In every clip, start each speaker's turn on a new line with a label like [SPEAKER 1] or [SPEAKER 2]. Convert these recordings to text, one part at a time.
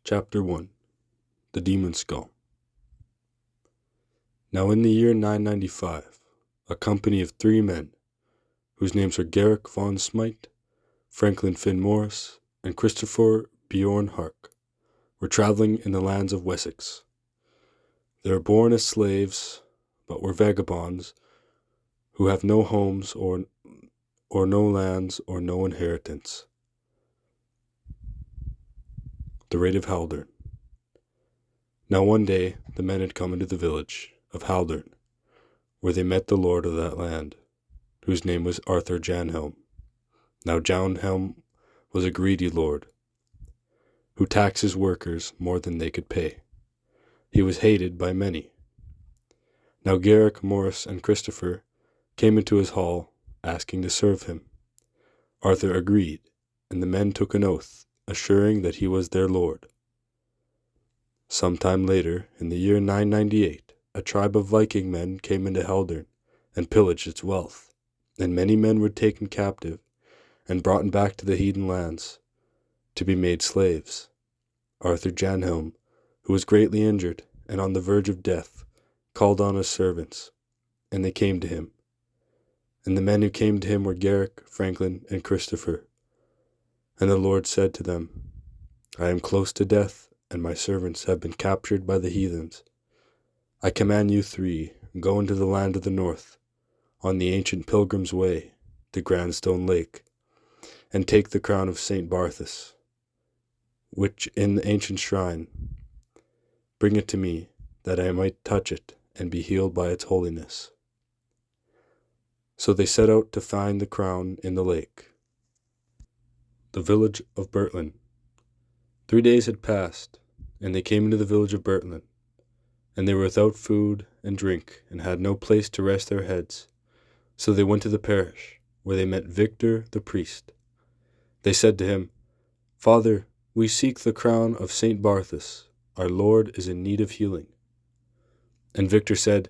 [SPEAKER 1] Chapter 1 The Demon Skull. Now in the year 995, a company of 3 men, whose names were Garrick von Smite, Franklin Finn Morris, and Christopher Bjorn Hark, were traveling in the lands of Wessex. They were born as slaves, but were vagabonds, who have no homes or no lands or no inheritance. The Raid of Haldern. Now one day the men had come into the village of Haldern, where they met the lord of that land, whose name was Arthur Janhelm. Now Janhelm was a greedy lord, who taxed his workers more than they could pay. He was hated by many. Now Garrick, Morris, and Christopher came into his hall, asking to serve him. Arthur agreed, and the men took an oath, assuring that he was their lord. Some time later, in the year 998, a tribe of Viking men came into Haldern and pillaged its wealth, and many men were taken captive and brought back to the heathen lands to be made slaves. Arthur Janhelm, who was greatly injured and on the verge of death, called on his servants, and they came to him. And the men who came to him were Garrick, Franklin, and Christopher. And the Lord said to them, I am close to death, and my servants have been captured by the heathens. I command you 3, go into the land of the north, on the ancient pilgrim's way to Grandstone Lake, and take the crown of St. Barthas, which in the ancient shrine. Bring it to me, that I might touch it and be healed by its holiness. So they set out to find the crown in the lake. The village of Bertlin. 3 days had passed, and they came into the village of Bertlin, and they were without food and drink, and had no place to rest their heads. So they went to the parish, where they met Victor the priest. They said to him, Father, we seek the crown of St. Barthas. Our Lord is in need of healing. And Victor said,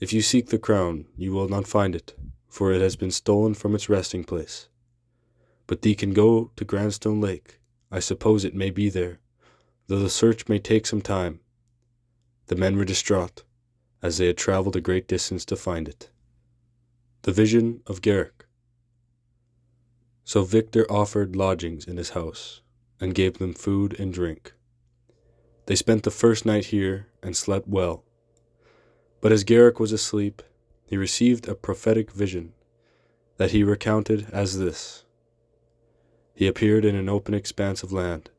[SPEAKER 1] If you seek the crown, you will not find it, for it has been stolen from its resting place. But thee can go to Grandstone Lake. I suppose it may be there, though the search may take some time. The men were distraught, as they had traveled a great distance to find it. The vision of Garrick. So Victor offered lodgings in his house, and gave them food and drink. They spent the first night here, and slept well. But as Garrick was asleep, he received a prophetic vision, that he recounted as this. He appeared in an open expanse of land,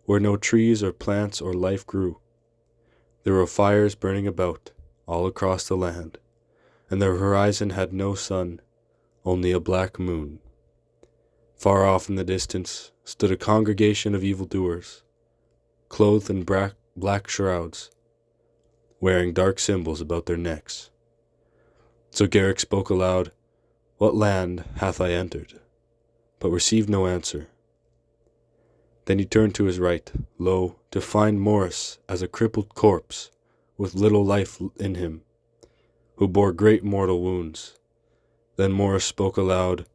[SPEAKER 1] where no trees or plants or life grew. There were fires burning about, all across the land, and the horizon had no sun, only a black moon. Far off in the distance stood a congregation of evildoers, clothed in black shrouds, wearing dark symbols about their necks. So Garrick spoke aloud, What land hath I entered? But received no answer. Then he turned to his right, lo, to find Morris as a crippled corpse, with little life in him, who bore great mortal wounds. Then Morris spoke aloud,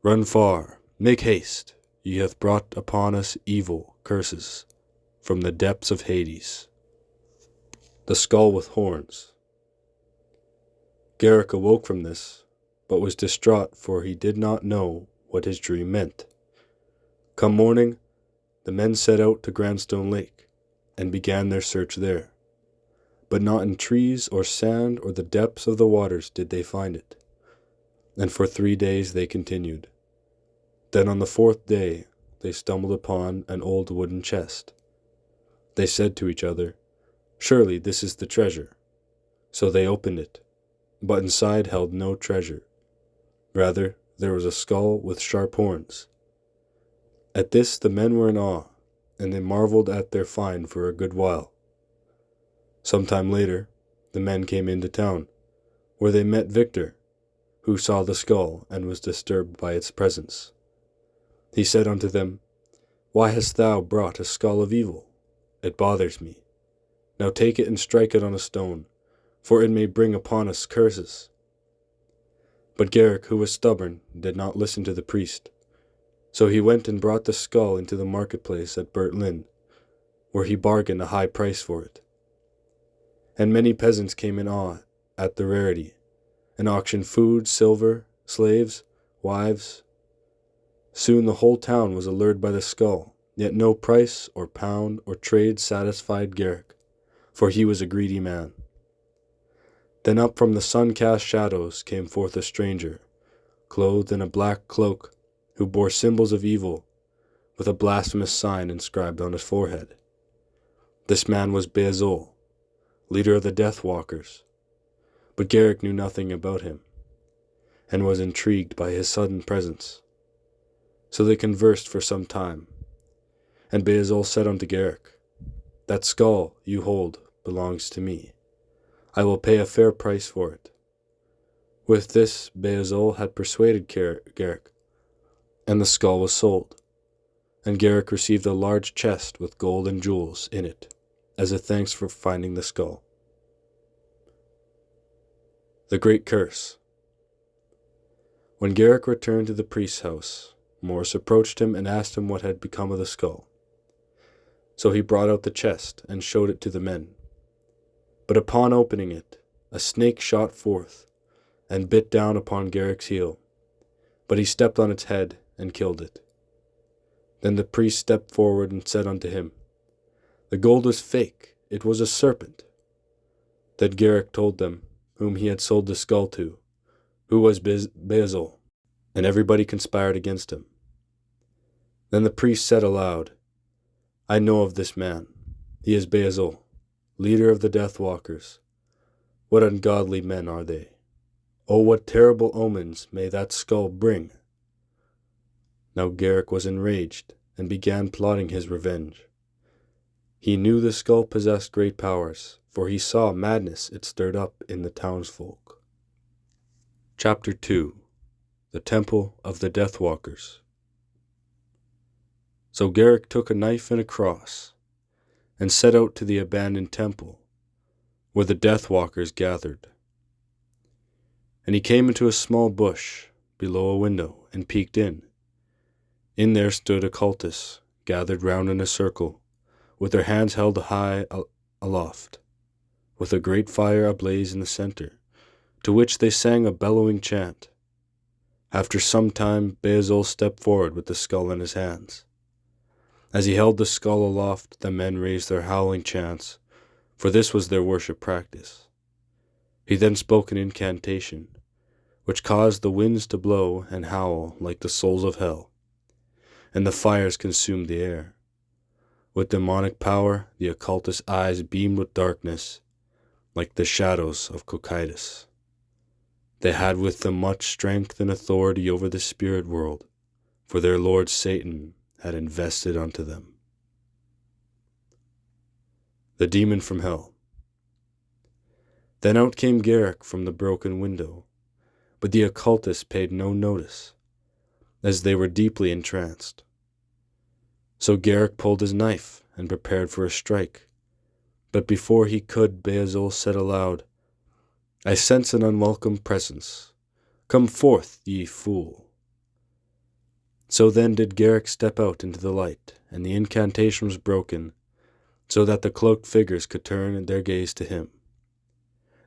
[SPEAKER 1] Run far, make haste, ye hath brought upon us evil curses from the depths of Hades. The skull with horns. Garrick awoke from this, but was distraught, for he did not know what his dream meant. Come morning, the men set out to Grandstone Lake, and began their search there. But not in trees or sand or the depths of the waters did they find it. And for 3 days they continued. Then on the 4th day they stumbled upon an old wooden chest. They said to each other, Surely this is the treasure. So they opened it, but inside held no treasure. Rather, there was a skull with sharp horns. At this the men were in awe, and they marveled at their find for a good while. Some time later, the men came into town, where they met Victor, who saw the skull and was disturbed by its presence. He said unto them, Why hast thou brought a skull of evil? It bothers me. Now take it and strike it on a stone, for it may bring upon us curses. But Garrick, who was stubborn, did not listen to the priest. So he went and brought the skull into the marketplace at Bertlin, where he bargained a high price for it. And many peasants came in awe at the rarity, and auctioned food, silver, slaves, wives. Soon the whole town was allured by the skull, yet no price or pound or trade satisfied Garrick, for he was a greedy man. Then up from the sun-cast shadows came forth a stranger, clothed in a black cloak, who bore symbols of evil, with a blasphemous sign inscribed on his forehead. This man was Beelzebul, leader of the Death Walkers, but Garrick knew nothing about him, and was intrigued by his sudden presence. So they conversed for some time, and Beelzebul said unto Garrick, That skull you hold belongs to me. I will pay a fair price for it. With this Beelzebul had persuaded Garrick, and the skull was sold, and Garrick received a large chest with gold and jewels in it, as a thanks for finding the skull. The Great Curse. When Garrick returned to the priest's house, Morris approached him and asked him what had become of the skull. So he brought out the chest and showed it to the men. But upon opening it, a snake shot forth, and bit down upon Garrick's heel, but he stepped on its head and killed it. Then the priest stepped forward and said unto him, The gold was fake, it was a serpent. Then Garrick told them whom he had sold the skull to, who was Beelzebul, and everybody conspired against him. Then the priest said aloud, I know of this man, he is Beelzebul, leader of the Death Walkers. What ungodly men are they! Oh, what terrible omens may that skull bring! Now Garrick was enraged, and began plotting his revenge. He knew the skull possessed great powers, for he saw madness it stirred up in the townsfolk. Chapter 2. The Temple of the Death Walkers. So Garrick took a knife and a cross, and set out to the abandoned temple, where the Death Walkers gathered. And he came into a small bush below a window, and peeked in. In there stood occultists, gathered round in a circle, with their hands held high aloft, with a great fire ablaze in the center, to which they sang a bellowing chant. After some time Beelzebul stepped forward with the skull in his hands. As he held the skull aloft, the men raised their howling chants, for this was their worship practice. He then spoke an incantation, which caused the winds to blow and howl like the souls of hell, and the fires consumed the air. With demonic power, the occultist's eyes beamed with darkness, like the shadows of Cocytus. They had with them much strength and authority over the spirit world, for their lord Satan had invested unto them. The Demon from Hell. Then out came Garrick from the broken window, but the occultists paid no notice, as they were deeply entranced. So Garrick pulled his knife and prepared for a strike, but before he could, Beelzebul said aloud, I sense an unwelcome presence. Come forth, ye fool. So then did Garrick step out into the light, and the incantation was broken, so that the cloaked figures could turn their gaze to him.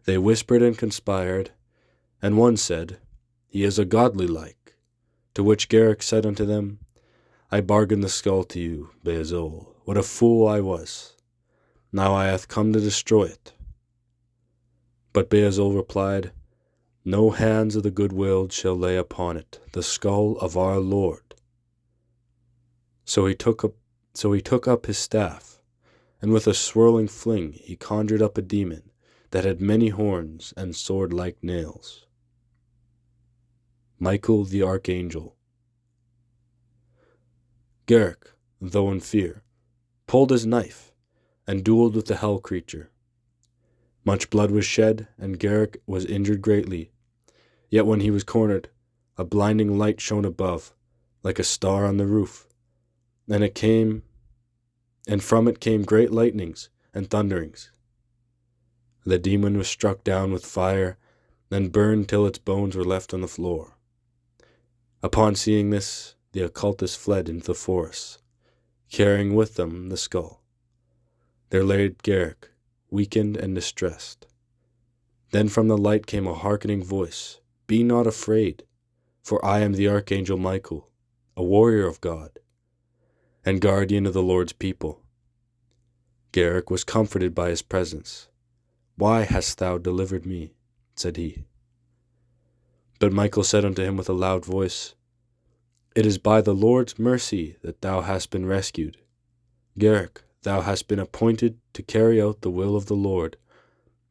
[SPEAKER 1] They whispered and conspired, and one said, He is a godly like. To which Garrick said unto them, I bargained the skull to you, Beelzebul. What a fool I was! Now I hath come to destroy it. But Beelzebul replied, No hands of the good-willed shall lay upon it the skull of our Lord. So he took up his staff, and with a swirling fling he conjured up a demon that had many horns and sword-like nails. Michael the Archangel. Garrick, though in fear, pulled his knife, and duelled with the hell creature. Much blood was shed, and Garrick was injured greatly. Yet when he was cornered, a blinding light shone above, like a star on the roof, and from it came great lightnings and thunderings. The demon was struck down with fire, and burned till its bones were left on the floor. Upon seeing this, the occultists fled into the forest, carrying with them the skull. There lay Garrick, weakened and distressed. Then from the light came a hearkening voice, "Be not afraid, for I am the archangel Michael, a warrior of God, and guardian of the Lord's people." Garrick was comforted by his presence. "Why hast thou delivered me?" said he. But Michael said unto him with a loud voice, "It is by the Lord's mercy that thou hast been rescued. Garrick, thou hast been appointed to carry out the will of the Lord,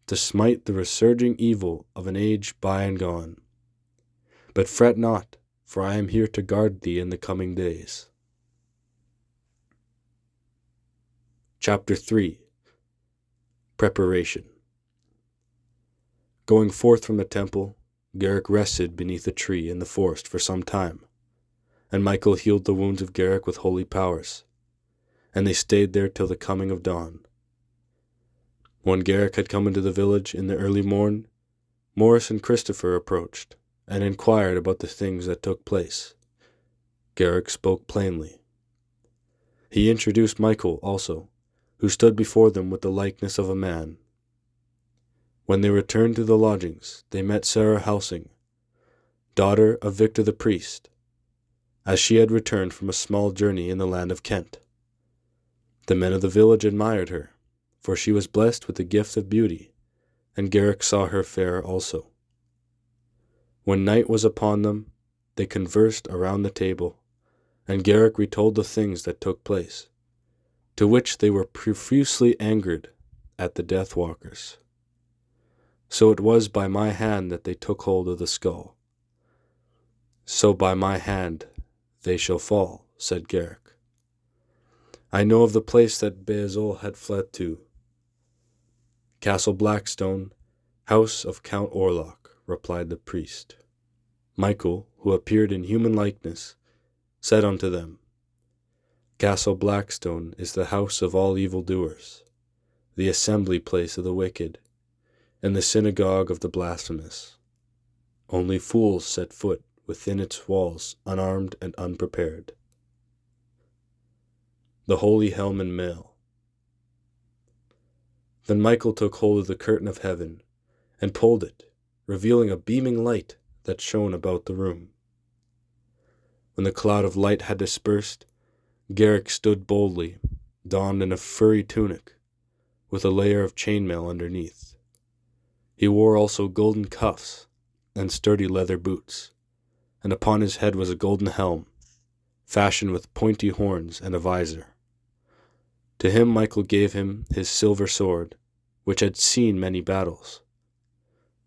[SPEAKER 1] to smite the resurging evil of an age by and gone. But fret not, for I am here to guard thee in the coming days." Chapter 3. Preparation. Going forth from the temple, Garrick rested beneath a tree in the forest for some time, and Michael healed the wounds of Garrick with holy powers, and they stayed there till the coming of dawn. When Garrick had come into the village in the early morn, Morris and Christopher approached, and inquired about the things that took place. Garrick spoke plainly. He introduced Michael also, who stood before them with the likeness of a man. When they returned to the lodgings, they met Sarah Helsing, daughter of Victor the priest, as she had returned from a small journey in the land of Kent. The men of the village admired her, for she was blessed with the gift of beauty, and Garrick saw her fair also. When night was upon them, they conversed around the table, and Garrick retold the things that took place, to which they were profusely angered at the death walkers. "So it was by my hand that they took hold of the skull. So by my hand they shall fall," said Garrick. "I know of the place that Beelzebul had fled to. Castle Blackstone, house of Count Orlok," replied the priest. Michael, who appeared in human likeness, said unto them, "Castle Blackstone is the house of all evildoers, the assembly place of the wicked, and the synagogue of the blasphemous. Only fools set foot within its walls unarmed and unprepared." The Holy Helm and Mail. Then Michael took hold of the curtain of heaven, and pulled it, revealing a beaming light that shone about the room. When the cloud of light had dispersed, Garrick stood boldly, donned in a furry tunic, with a layer of chainmail underneath. He wore also golden cuffs, and sturdy leather boots, and upon his head was a golden helm, fashioned with pointy horns and a visor. To him Michael gave him his silver sword, which had seen many battles.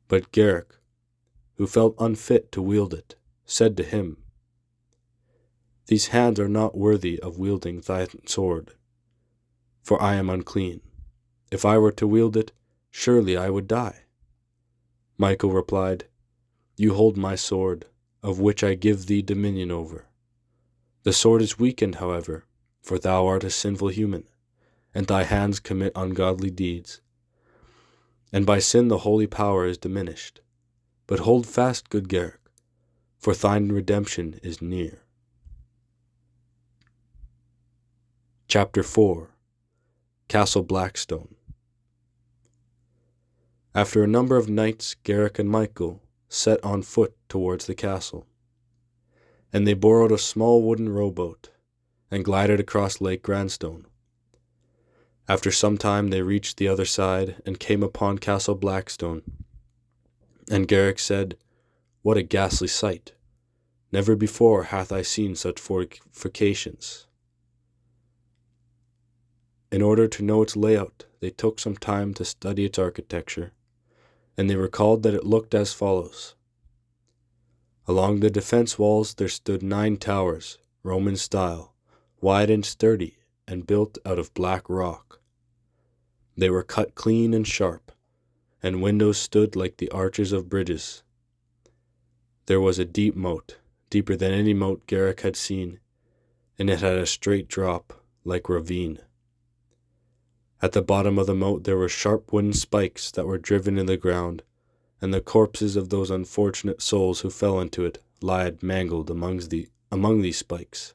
[SPEAKER 1] But Garrick, who felt unfit to wield it, said to him, "These hands are not worthy of wielding thy sword, for I am unclean. If I were to wield it, surely I would die." Michael replied, "You hold my sword, of which I give thee dominion over. The sword is weakened, however, for thou art a sinful human, and thy hands commit ungodly deeds. And by sin the holy power is diminished. But hold fast, good Garrick, for thine redemption is near." Chapter 4. Castle Blackstone. After a number of nights, Garrick and Michael set on foot towards the castle, and they borrowed a small wooden rowboat, and glided across Lake Grandstone. After some time they reached the other side, and came upon Castle Blackstone, and Garrick said, "What a ghastly sight! Never before hath I seen such fortifications." In order to know its layout, they took some time to study its architecture, and they recalled that it looked as follows. Along the defense walls there stood 9 towers, Roman style, wide and sturdy, and built out of black rock. They were cut clean and sharp, and windows stood like the arches of bridges. There was a deep moat, deeper than any moat Garrick had seen, and it had a straight drop, like ravine. At the bottom of the moat there were sharp wooden spikes that were driven in the ground, and the corpses of those unfortunate souls who fell into it lied mangled among these spikes.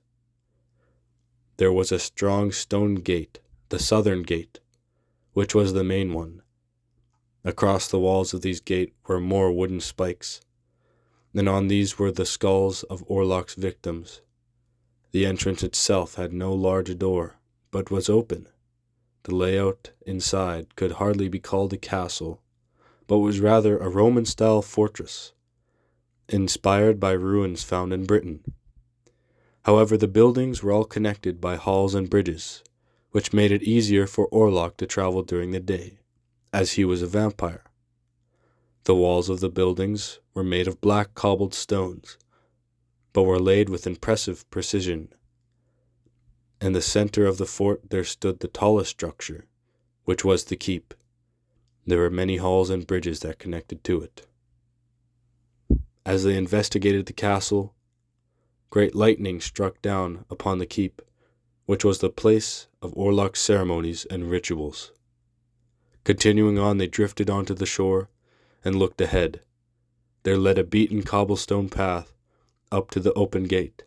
[SPEAKER 1] There was a strong stone gate, the southern gate, which was the main one. Across the walls of these gates were more wooden spikes, and on these were the skulls of Orlok's victims. The entrance itself had no large door, but was open. The layout inside could hardly be called a castle, but was rather a Roman-style fortress, inspired by ruins found in Britain. However, the buildings were all connected by halls and bridges, which made it easier for Orlok to travel during the day, as he was a vampire. The walls of the buildings were made of black cobbled stones, but were laid with impressive precision. In the center of the fort there stood the tallest structure, which was the keep. There were many halls and bridges that connected to it. As they investigated the castle, great lightning struck down upon the keep, which was the place of Orlok's ceremonies and rituals. Continuing on, they drifted onto the shore and looked ahead. There led a beaten cobblestone path up to the open gate.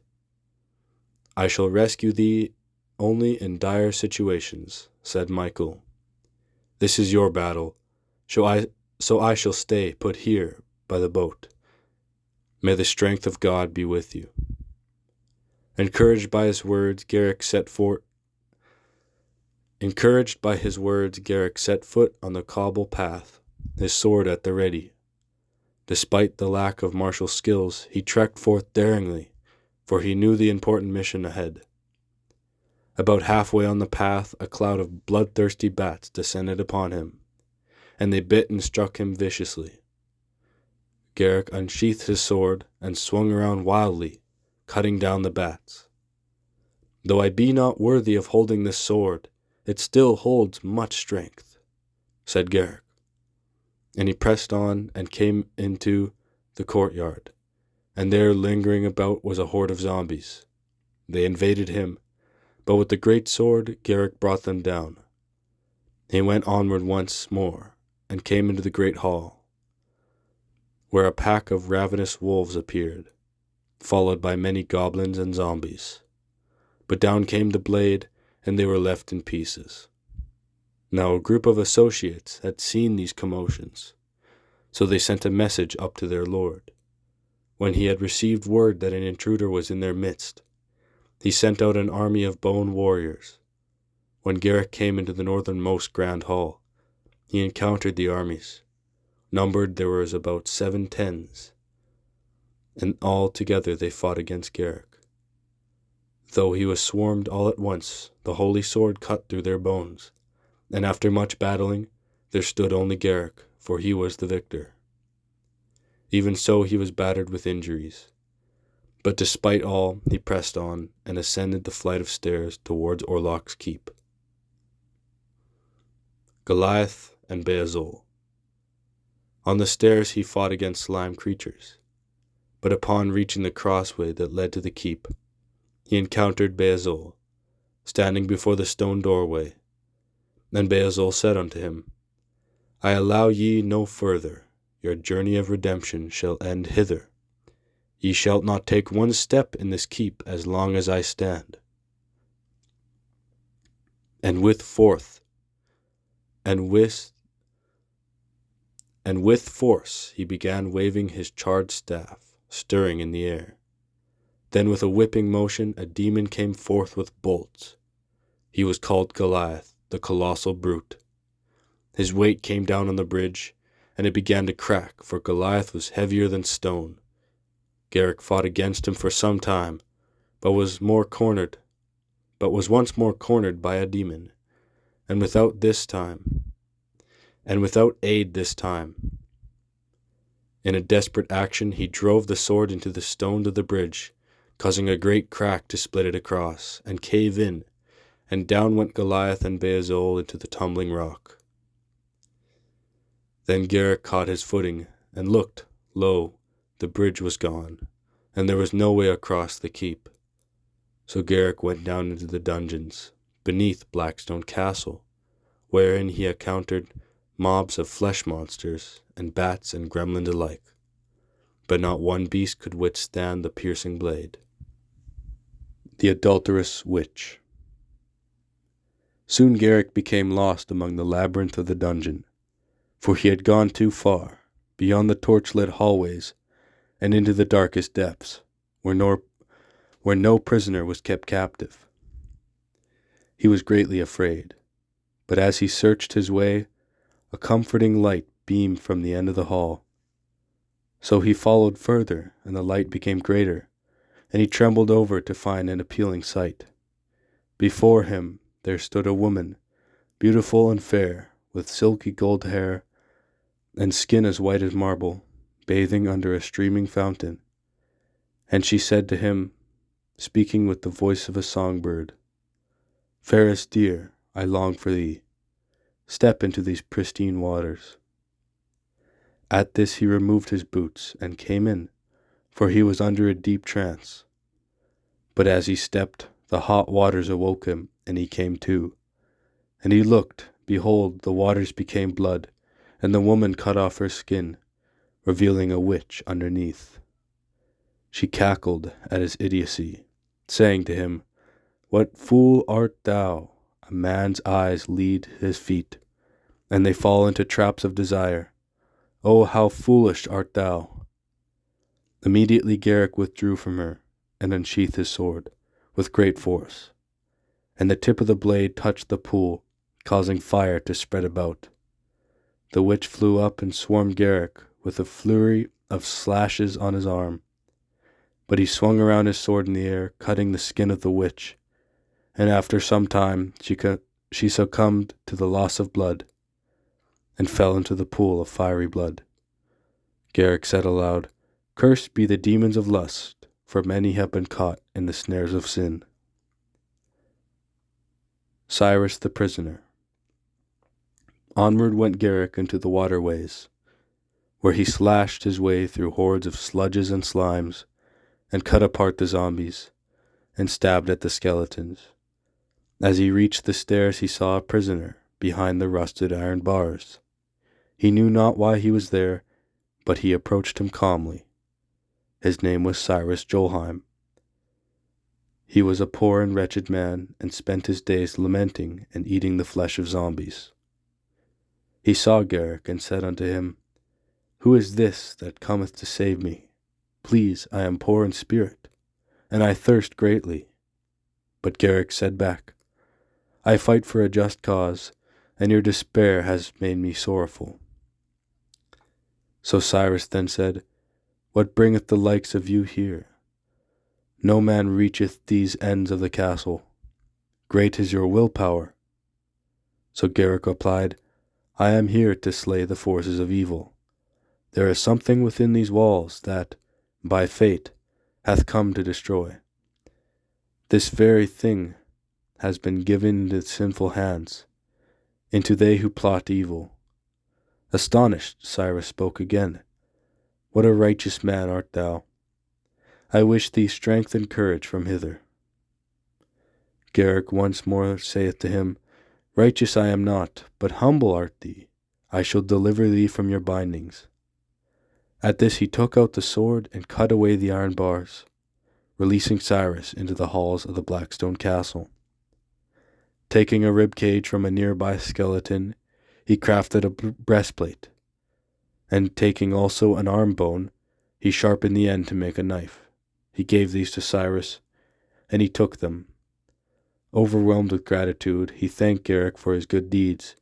[SPEAKER 1] "I shall rescue thee only in dire situations," said Michael. "This is your battle, so I shall stay put here by the boat. May the strength of God be with you." Encouraged by his words, Garrick set foot on the cobble path, his sword at the ready. Despite the lack of martial skills, he trekked forth daringly, for he knew the important mission ahead. About halfway on the path, a cloud of bloodthirsty bats descended upon him, and they bit and struck him viciously. Garrick unsheathed his sword and swung around wildly, cutting down the bats. "Though I be not worthy of holding this sword, it still holds much strength," said Garrick. And he pressed on and came into the courtyard, and there lingering about was a horde of zombies. They invaded him, but with the great sword Garrick brought them down. He went onward once more, and came into the great hall, where a pack of ravenous wolves appeared, followed by many goblins and zombies. But down came the blade, and they were left in pieces. Now a group of associates had seen these commotions, so they sent a message up to their lord. When he had received word that an intruder was in their midst, he sent out an army of bone warriors. When Garrick came into the northernmost grand hall, he encountered the armies. Numbered there was about 7 tens, and all together they fought against Garrick. Though he was swarmed all at once, the holy sword cut through their bones, and after much battling, there stood only Garrick, for he was the victor. Even so he was battered with injuries, but despite all, he pressed on and ascended the flight of stairs towards Orlok's keep. Goliath and Beelzebul. On the stairs he fought against slime creatures, but upon reaching the crossway that led to the keep, he encountered Beelzebul, standing before the stone doorway. Then Beelzebul said unto him, "I allow ye no further. Your journey of redemption shall end hither. Ye shall not take one step in this keep as long as I stand." And with force he began waving his charged staff, stirring in the air. Then with a whipping motion a demon came forth with bolts. He was called Goliath, the colossal brute. His weight came down on the bridge, and it began to crack, for Goliath was heavier than stone. Garrick fought against him for some time, but was once more cornered by a demon, and without aid this time. In a desperate action he drove the sword into the stone of the bridge, causing a great crack to split it across, and cave in, and down went Goliath and Beelzebul into the tumbling rock. Then Garrick caught his footing, and looked, lo, the bridge was gone, and there was no way across the keep. So Garrick went down into the dungeons, beneath Blackstone Castle, wherein he encountered mobs of flesh monsters, and bats and gremlins alike, but not one beast could withstand the piercing blade. The Adulterous Witch. Soon Garrick became lost among the labyrinth of the dungeon, for he had gone too far, beyond the torch-lit hallways, and into the darkest depths, where no prisoner was kept captive. He was greatly afraid, but as he searched his way, a comforting light beamed from the end of the hall. So he followed further, and the light became greater, and he trembled over to find an appealing sight. Before him there stood a woman, beautiful and fair, with silky gold hair and skin as white as marble, bathing under a streaming fountain. And she said to him, speaking with the voice of a songbird, "Fairest dear, I long for thee. Step into these pristine waters." At this he removed his boots and came in, for he was under a deep trance. But as he stepped, the hot waters awoke him, and he came to. And he looked, behold, the waters became blood, and the woman cut off her skin, revealing a witch underneath. She cackled at his idiocy, saying to him, "What fool art thou? A man's eyes lead his feet, and they fall into traps of desire. Oh, how foolish art thou!" Immediately Garrick withdrew from her, and unsheathed his sword, with great force, and the tip of the blade touched the pool, causing fire to spread about. The witch flew up and swarmed Garrick with a flurry of slashes on his arm, but he swung around his sword in the air, cutting the skin of the witch, and after some time she succumbed to the loss of blood, and fell into the pool of fiery blood. Garrick said aloud, "Cursed be the demons of lust, for many have been caught in the snares of sin." Cyrus the Prisoner. Onward went Garrick into the waterways, where he slashed his way through hordes of sludges and slimes, and cut apart the zombies, and stabbed at the skeletons. As he reached the stairs he saw a prisoner behind the rusted iron bars. He knew not why he was there, but he approached him calmly. His name was Cyrus Jolheim. He was a poor and wretched man, and spent his days lamenting and eating the flesh of zombies. He saw Garrick, and said unto him, "Who is this that cometh to save me? Please, I am poor in spirit, and I thirst greatly." But Garrick said back, "I fight for a just cause, and your despair has made me sorrowful." So Cyrus then said, "What bringeth the likes of you here? No man reacheth these ends of the castle. Great is your willpower." So Garrick replied, "I am here to slay the forces of evil. There is something within these walls that, by fate, hath come to destroy. This very thing has been given into sinful hands, into they who plot evil." Astonished, Cyrus spoke again, "What a righteous man art thou! I wish thee strength and courage from hither." Garrick once more saith to him, "Righteous I am not, but humble art thee. I shall deliver thee from your bindings." At this he took out the sword and cut away the iron bars, releasing Cyrus into the halls of the Blackstone Castle. Taking a rib cage from a nearby skeleton, he crafted a breastplate, and taking also an arm bone, he sharpened the end to make a knife. He gave these to Cyrus, and he took them. Overwhelmed with gratitude, he thanked Garrick for his good deeds,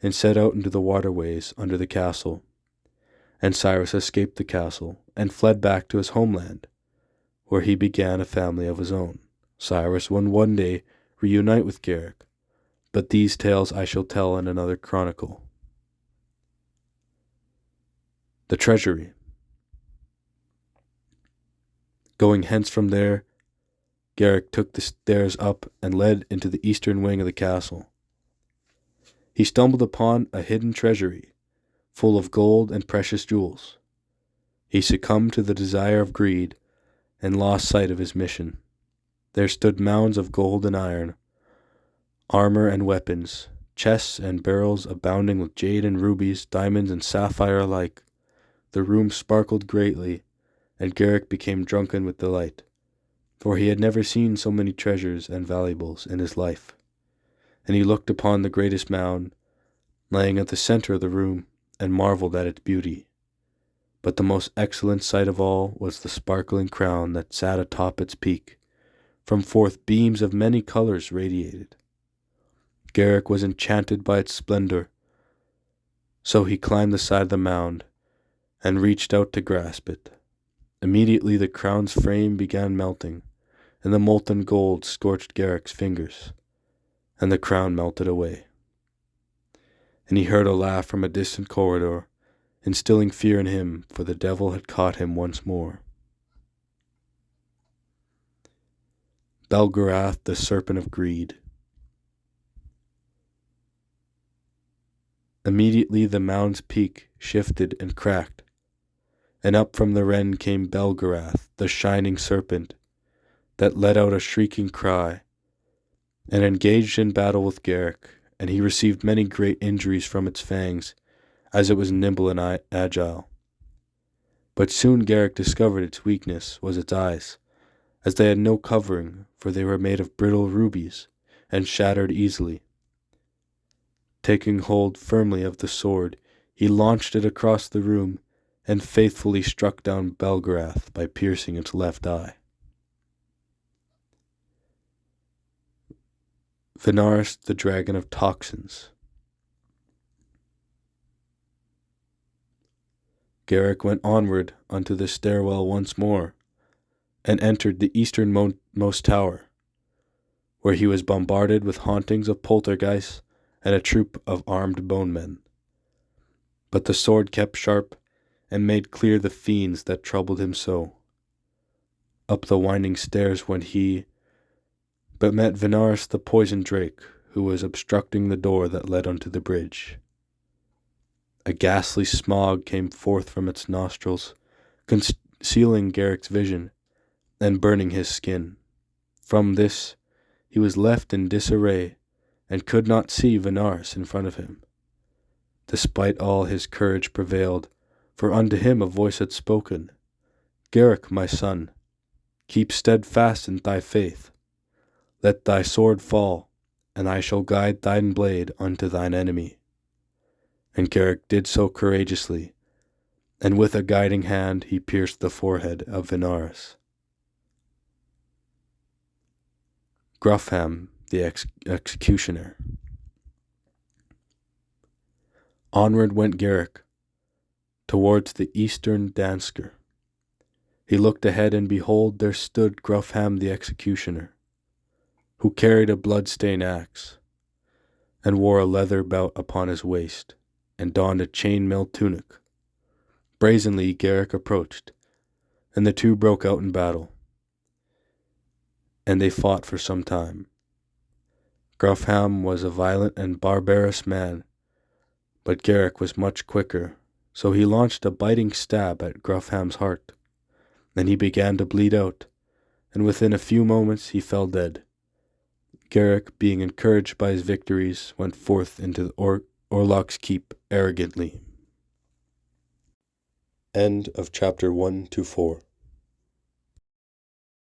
[SPEAKER 1] and set out into the waterways under the castle. And Cyrus escaped the castle, and fled back to his homeland, where he began a family of his own. Cyrus would one day reunite with Garrick, but these tales I shall tell in another chronicle. The Treasury. Going hence from there, Garrick took the stairs up and led into the eastern wing of the castle. He stumbled upon a hidden treasury, full of gold and precious jewels. He succumbed to the desire of greed, and lost sight of his mission. There stood mounds of gold and iron, armor and weapons, chests and barrels abounding with jade and rubies, diamonds and sapphire alike. The room sparkled greatly, and Garrick became drunken with delight, for he had never seen so many treasures and valuables in his life. And he looked upon the greatest mound, laying at the center of the room, and marveled at its beauty. But the most excellent sight of all was the sparkling crown that sat atop its peak, from forth beams of many colors radiated. Garrick was enchanted by its splendor, so he climbed the side of the mound, and reached out to grasp it. Immediately the crown's frame began melting, and the molten gold scorched Garrick's fingers, and the crown melted away. And he heard a laugh from a distant corridor, instilling fear in him, for the devil had caught him once more. Belgarath, the Serpent of Greed. Immediately the mound's peak shifted and cracked, and up from the ren came Belgarath, the shining serpent, that let out a shrieking cry, and engaged in battle with Garrick, and he received many great injuries from its fangs, as it was nimble and agile. But soon Garrick discovered its weakness was its eyes, as they had no covering, for they were made of brittle rubies, and shattered easily. Taking hold firmly of the sword, he launched it across the room, and faithfully struck down Belgarath by piercing its left eye. Venaris, the Dragon of Toxins. Garrick went onward unto the stairwell once more, and entered the easternmost tower, where he was bombarded with hauntings of poltergeists and a troop of armed bonemen. But the sword kept sharp, and made clear the fiends that troubled him so. Up the winding stairs went he, but met Venaris the poison drake, who was obstructing the door that led unto the bridge. A ghastly smog came forth from its nostrils, concealing Garrick's vision, and burning his skin. From this he was left in disarray, and could not see Venaris in front of him. Despite all, his courage prevailed, for unto him a voice had spoken, "Garrick, my son, keep steadfast in thy faith. Let thy sword fall, and I shall guide thine blade unto thine enemy." And Garrick did so courageously, and with a guiding hand he pierced the forehead of Venaris. Gruffham, the executioner. Onward went Garrick, towards the eastern Dansker. He looked ahead, and behold, there stood Gruffham the executioner, who carried a blood-stained axe, and wore a leather belt upon his waist, and donned a chain-mail tunic. Brazenly Garrick approached, and the two broke out in battle, and they fought for some time. Gruffham was a violent and barbarous man, but Garrick was much quicker, so he launched a biting stab at Gruffham's heart. Then he began to bleed out, and within a few moments he fell dead. Garrick, being encouraged by his victories, went forth into Orlok's keep arrogantly. End of chapter 1 to 4.